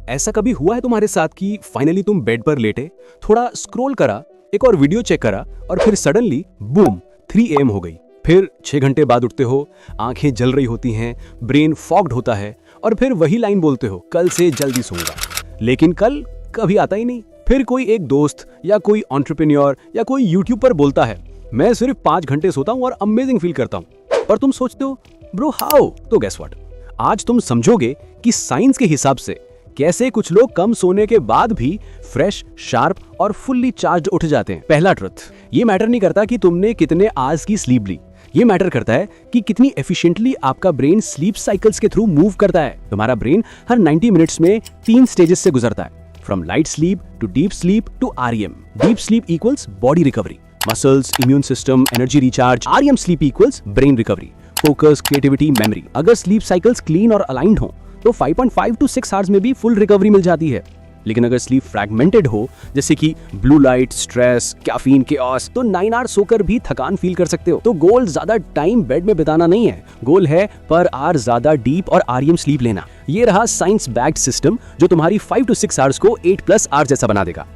ऐसा कभी हुआ है तुम्हारे साथ कि फाइनली तुम बेड पर लेटे, थोड़ा स्क्रॉल करा, एक और वीडियो चेक करा और फिर सडनली बूम 3 AM हो गई। फिर 6 घंटे बाद उठते हो, आंखें जल रही होती हैं, ब्रेन फॉग्ड होता है और फिर वही लाइन बोलते हो, कल से जल्दी सोऊंगा। लेकिन कल कभी आता ही नहीं। फिर कोई एक दोस्त या कोई एंटरप्रेन्योर या कोई यूट्यूब पर बोलता है, मैं सिर्फ 5 घंटे सोता हूं और अमेजिंग फील करता हूं। पर तुम सोचते हो ब्रो हाउ? तो गेस व्हाट, आज तुम समझोगे कि साइंस के हिसाब से कैसे कुछ लोग कम सोने के बाद भी फ्रेश, शार्प और फुल्ली चार्ज्ड उठ जाते हैं। पहला ट्रुथ, ये मैटर नहीं करता कि तुमने कितने आवर्स की स्लीप ली, ये मैटर करता है कि कितनी एफिशिएंटली आपका ब्रेन स्लीप साइकिल्स के थ्रू मूव करता है। तुम्हारा ब्रेन हर 90 मिनट्स में 3 स्टेजेस से गुजरता है, from light sleep to deep sleep to REM। Deep sleep equals body recovery, muscles, immune system, energy recharge. REM sleep equals brain recovery, focus, creativity, memory. अगर sleep cycles clean और aligned हो तो 5.5 to 6 hours में भी full recovery मिल जाती है। लेकिन अगर स्लीप फ्रैगमेंटेड हो, जैसे कि blue light, stress, caffeine, chaos, तो 9 आवर्स सोकर भी थकान फील कर सकते हो। तो गोल ज्यादा टाइम बेड में बिताना नहीं है, गोल है पर आवर ज्यादा डीप और REM स्लीप लेना। ये रहा साइंस बैक्ड सिस्टम जो तुम्हारी 5 to 6 आवर्स को 8+ आवर्स जैसा बना देगा।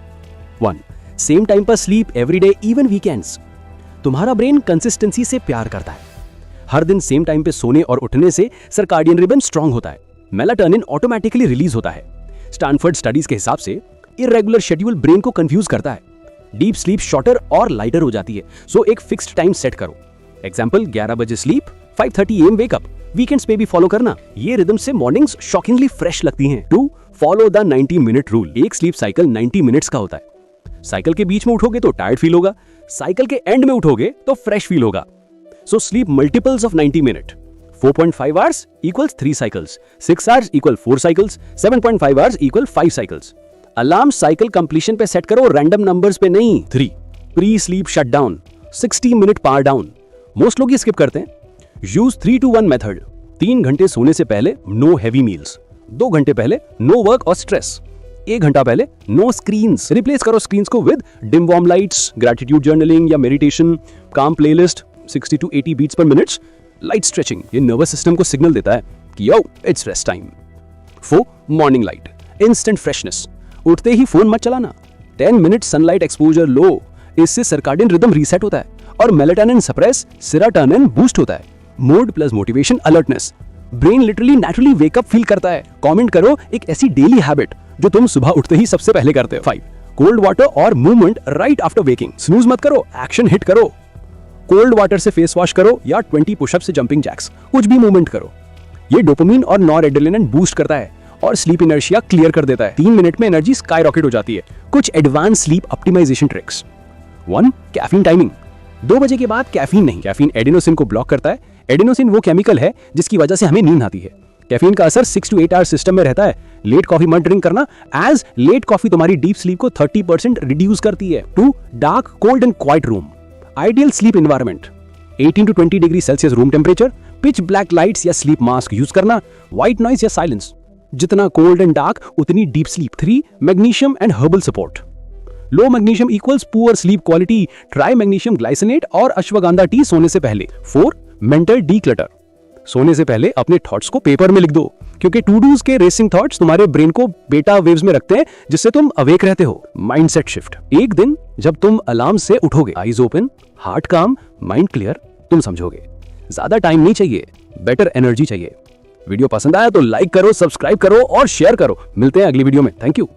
1. सेम टाइम पर स्लीप एवरीडे, इवन वीकेंड्स। तुम्हारा ब्रेन कंसिस्टेंसी से प्यार करता है। हर दिन सेम टाइम पे सोने और उठने से सर्काडियन रिदम स्ट्रांग होता है, मेलाटोनिन ऑटोमेटिकली रिलीज होता है। स्टैनफोर्ड स्टडीज के हिसाब से इरेगुलर शेड्यूल ब्रेन को कंफ्यूज करता है। डीप स्लीप शॉर्टर और लाइटर हो जाती है, सो एक फिक्स्ड टाइम सेट करो। एग्जांपल 11 बजे स्लीप, 5:30 AM वेकअप। वीकेंड्स पे भी फॉलो करना, ये रिदम से मॉर्निंग्स शॉकिंगली फ्रेश लगती हैं। 2. Follow the 90 minute rule. एक स्लीप साइकिल 90 मिनट्स का होता है। साइकिल के बीच में उठोगे तो टायर्ड फील होगा, साइकिल के एंड में उठोगे तो फ्रेश फील होगा। So sleep multiples of 90 minute. 4.5 hours equals 3 cycles, 6 hours equal 4 cycles, 7.5 hours equal 5 cycles. Alarm cycle completion पे सेट करो, रैंडम नंबर्स पे नहीं। 3. Pre sleep shutdown, 60 minute power down. Most लोग ये स्किप करते हैं। Use 3 to 1 method. 3 घंटे सोने से पहले नो हैवी मील्स, 2 घंटे पहले नो वर्क और स्ट्रेस, 1 घंटा पहले नो स्क्रीन्स। रिप्लेस करो स्क्रीन्स को with dim warm lights, gratitude journaling या meditation, calm playlist, 60 to 80 beats per minute, light stretching. ये नर्वस सिस्टम को सिग्नल देता है कि yo it's rest time. 4. Morning light, instant freshness. उठते ही फोन मत चलाना, 10 मिनट सनलाइट एक्सपोजर लो, इससे सर्काडियन रिदम रीसेट होता है और मेलाटोनिन सप्रेस, सेरोटोनिन बूस्ट होता है। Mood plus motivation, alertness. Brain literally naturally wake up feel करता है। कमेंट करो एक ऐसी डेली हैबिट जो तुम सुबह उठते ही सबसे पहले करते हो। 5. कोल्ड वाटर और movement right after waking. Snooze मत करो, एक्शन हिट करो। कोल्ड वाटर से फेस वॉश करो या 20 पुशअप से जंपिंग जैक्स, कुछ भी मूवमेंट करो। ये डोपामिन और नॉरएड्रेनालिन बूस्ट करता है और स्लीप इनर्शिया क्लियर कर देता है। 3 मिनट में एनर्जी स्काई रॉकेट हो जाती है। कुछ advance sleep optimization tricks. 1. Caffeine timing. 2 बजे के बाद कैफीन नहीं। कैफीन एडेनोसिन को ब्लॉक करता है। एडेनोसिन वो केमिकल है जिसकी वजह से हमें नींद आती है। कैफीन का असर 6 to 8 आवर्स सिस्टम में रहता है। लेट कॉफी मत ड्रिंक करना, एज लेट कॉफी तुम्हारी डीप स्लीप को 30% रिड्यूस करती है। 2. Dark, cold and quiet room. Ideal sleep environment, 18 to 20 degree Celsius room temperature. Pitch black lights या स्लीप मास्क यूज करना। व्हाइट नॉइज या साइलेंस, जितना कोल्ड एंड डार्क उतनी deep sleep. 3. Magnesium and herbal support. Low magnesium equals poor sleep quality. Try magnesium glycinate और ashwagandha T सोने से पहले। 4. Mental declutter. सोने से पहले अपने थॉट्स को पेपर में लिख दो, क्योंकि टू डूज के रेसिंग थॉट्स तुम्हारे ब्रेन को बेटा वेव्स में रखते हैं, जिससे तुम अवेक रहते हो। Mindset shift. एक दिन जब तुम अलार्म से उठोगे, आईज ओपन, हार्ट काम, माइंड क्लियर, तुम समझोगे ज्यादा टाइम नहीं चाहिए, बेटर एनर्जी चाहिए। वीडियो पसंद आया तो लाइक करो, सब्सक्राइब करो और शेयर करो। मिलते हैं अगली वीडियो में। Thank you.